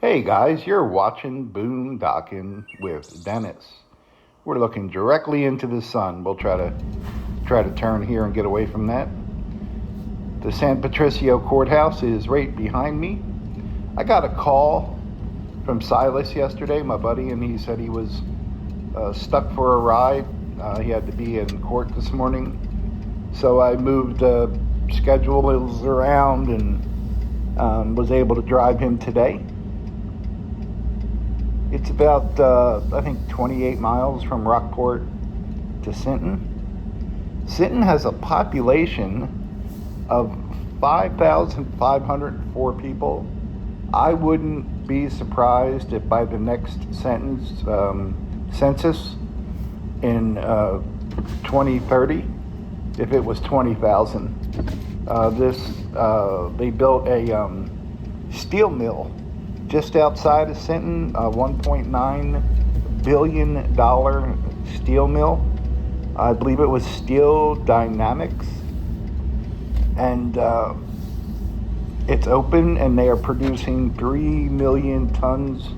Hey guys, you're watching Boondocking with Dennis. We're looking directly into the sun. We'll try to turn here and get away from that. The San Patricio Courthouse is right behind me. I got a call from Silus yesterday, my buddy, and he said he was stuck for a ride. He had to be in court this morning. So I moved schedules around and was able to drive him today. It's about, I think, 28 miles from Rockport to Sinton. Sinton has a population of 5,504 people. I wouldn't be surprised if by the next census in 2030, if it was 20,000. They built a steel mill just outside of Sinton, a $1.9 billion steel mill. I believe it was Steel Dynamics. And it's open, and they are producing 3 million tons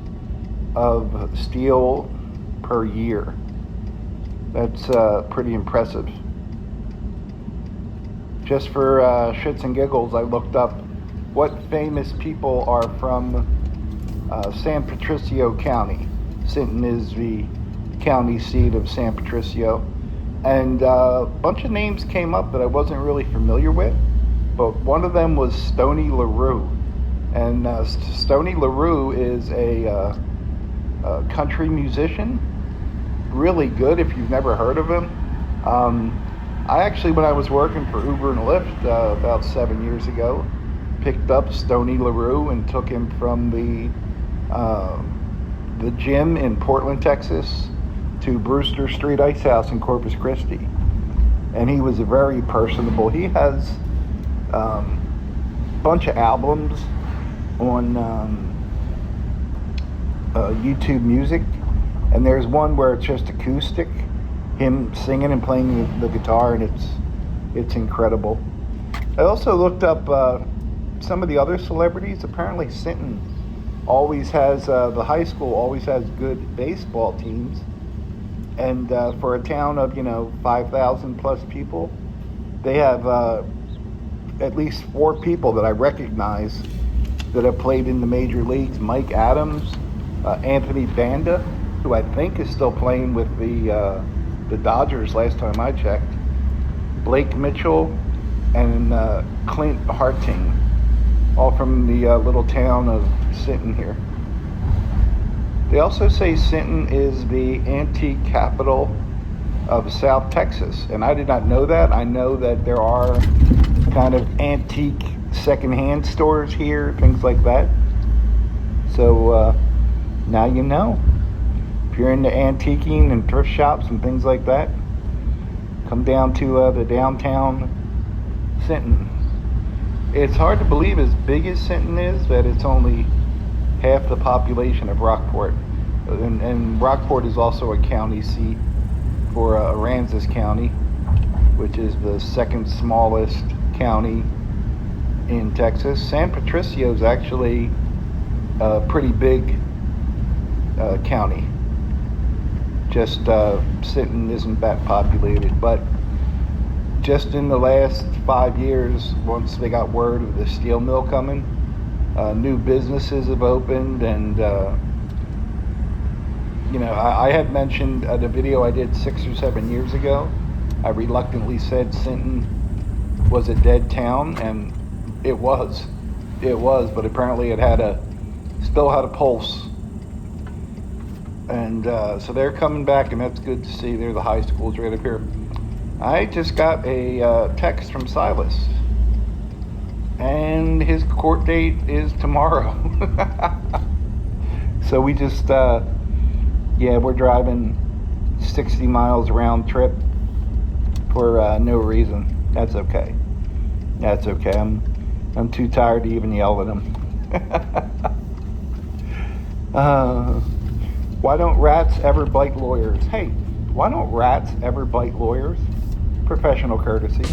of steel per year. That's pretty impressive. Just for shits and giggles, I looked up what famous people are from San Patricio County. Sinton is the county seat of San Patricio. And a bunch of names came up that I wasn't really familiar with, but one of them was Stony Laroo. And Stony Laroo is a country musician, really good if you've never heard of him. I actually, when I was working for Uber and Lyft about 7 years ago, picked up Stony Laroo and took him from the gym in Portland, Texas, to Brewster Street Ice House in Corpus Christi. And he was very personable. He has a bunch of albums on YouTube Music, and there's one where it's just acoustic, him singing and playing the guitar, and it's incredible. I also looked up some of the other celebrities. Apparently Sinton always has, the high school always has good baseball teams. And for a town of, 5,000 plus people, they have at least 4 people that I recognize that have played in the major leagues. Mike Adams, Anthony Banda, who I think is still playing with the Dodgers last time I checked, Blake Mitchell, and Clint Harting, all from the little town of Sinton here. They also say Sinton is the antique capital of South Texas, and I did not know that. I know that there are kind of antique secondhand stores here, things like that. So now you know. If you're into antiquing and thrift shops and things like that, come down to the downtown Sinton. It's hard to believe, as big as Sinton is, that it's only half the population of Rockport. And Rockport is also a county seat for Aransas County, which is the second smallest county in Texas. San Patricio is actually a pretty big county. Just Sinton isn't that populated, but just in the last 5 years, once they got word of the steel mill coming, new businesses have opened, and I had mentioned the video I did 6 or 7 years ago. I reluctantly said Sinton was a dead town, and it was, but apparently it still had a pulse. And so they're coming back, and that's good to see. They're the high schools right up here. I just got a text from Silus, and his court date is tomorrow. So we just, we're driving 60 miles round trip for no reason. That's okay. I'm too tired to even yell at him. Why don't rats ever bite lawyers? Hey, why don't rats ever bite lawyers? Professional courtesy.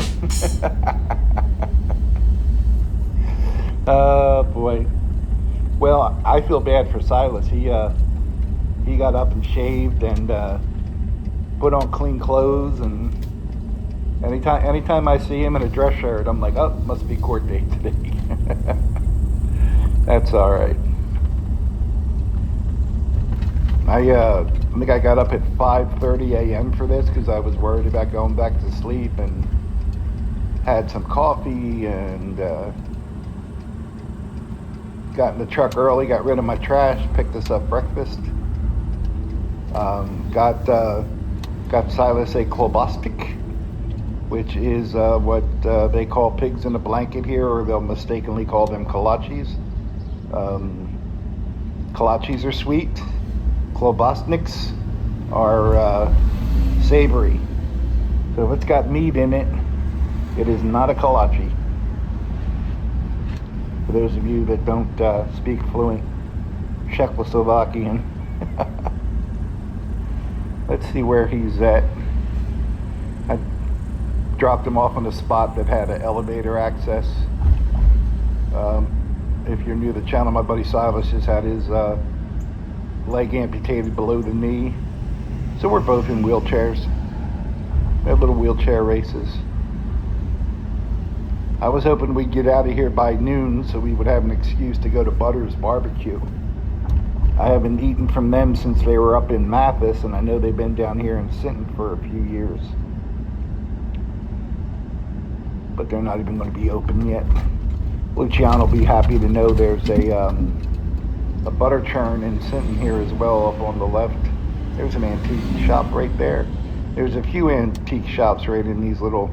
Oh boy. Well, I feel bad for Silus. He got up and shaved and put on clean clothes, and anytime I see him in a dress shirt, I'm like, oh, must be court date today. That's all right. I think I got up at 5:30 a.m. for this because I was worried about going back to sleep, and had some coffee and got in the truck early, got rid of my trash, picked us up breakfast. Got Silus a klobastik, which is what they call pigs in a blanket here, or they'll mistakenly call them kalachis. Kalachis are sweet. Klobasniks are savory. So if it's got meat in it, it is not a kalachi. For those of you that don't speak fluent Czechoslovakian. Let's see where he's at. I dropped him off on a spot that had an elevator access. If you're new to the channel, my buddy Silus has had his leg amputated below the knee. So we're both in wheelchairs. We have little wheelchair races. I was hoping we'd get out of here by noon so we would have an excuse to go to Butter's Barbecue. I haven't eaten from them since they were up in Mathis, and I know they've been down here in Sinton for a few years. But they're not even going to be open yet. Luciano will be happy to know there's a butter churn in Sinton here as well, up on the left. There's an antique shop right there. There's a few antique shops right in these little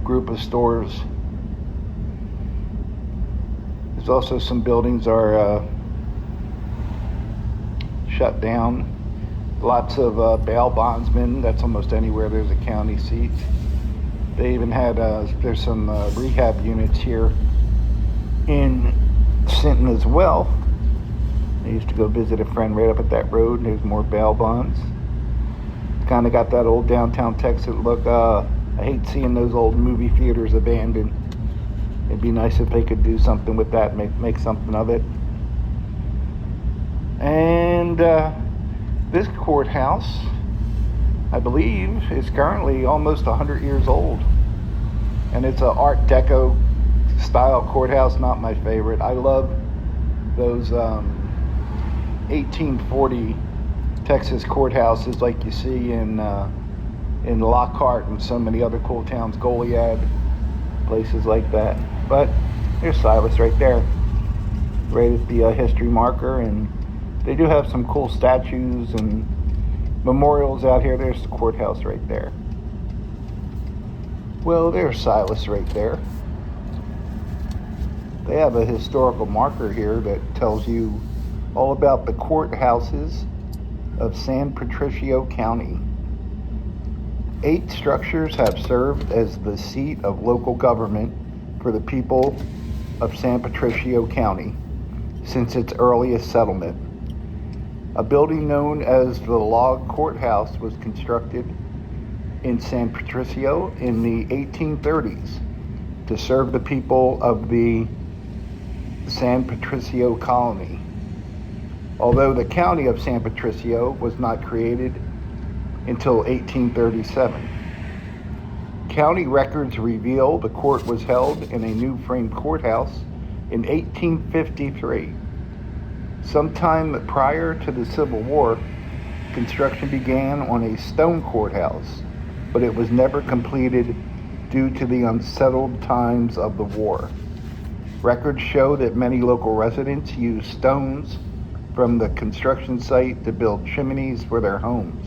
group of stores. There's also some buildings are shut down. Lots of bail bondsmen. That's almost anywhere there's a county seat. They even had, there's some rehab units here in Sinton as well. I used to go visit a friend right up at that road, and there's more bail bonds. It's kind of got that old downtown Texas look. I hate seeing those old movie theaters abandoned. It'd be nice if they could do something with that, make something of it. And this courthouse, I believe, is currently almost 100 years old. And it's an Art Deco style courthouse, not my favorite. I love those 1840 Texas courthouses like you see in Lockhart and so many other cool towns, Goliad, places like that. But there's Silus right there, right at the history marker, and they do have some cool statues and memorials out here. There's the courthouse right there. Well, there's Silus right there. They have a historical marker here that tells you all about the courthouses of San Patricio County. 8 structures have served as the seat of local government for the people of San Patricio County since its earliest settlement. A building known as the Log Courthouse was constructed in San Patricio in the 1830s to serve the people of the San Patricio colony. Although the county of San Patricio was not created until 1837. County records reveal the court was held in a new frame courthouse in 1853. Sometime prior to the Civil War, construction began on a stone courthouse, but it was never completed due to the unsettled times of the war. Records show that many local residents used stones from the construction site to build chimneys for their homes.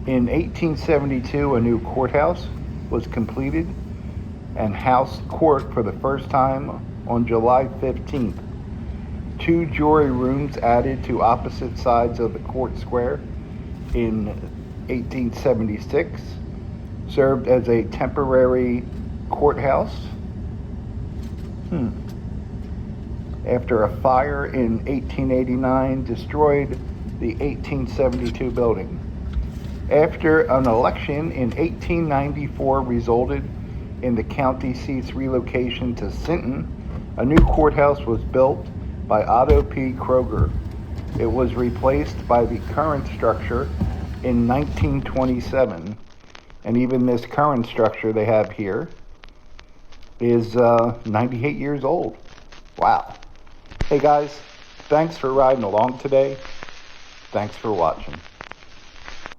In 1872, a new courthouse was completed and housed court for the first time on July 15th. 2 jury rooms added to opposite sides of the court square in 1876 served as a temporary courthouse. After a fire in 1889 destroyed the 1872 building. After an election in 1894 resulted in the county seat's relocation to Sinton, a new courthouse was built by Otto P. Kroger. It was replaced by the current structure in 1927, and even this current structure they have here is 98 years old. Wow. Hey guys, thanks for riding along today. Thanks for watching.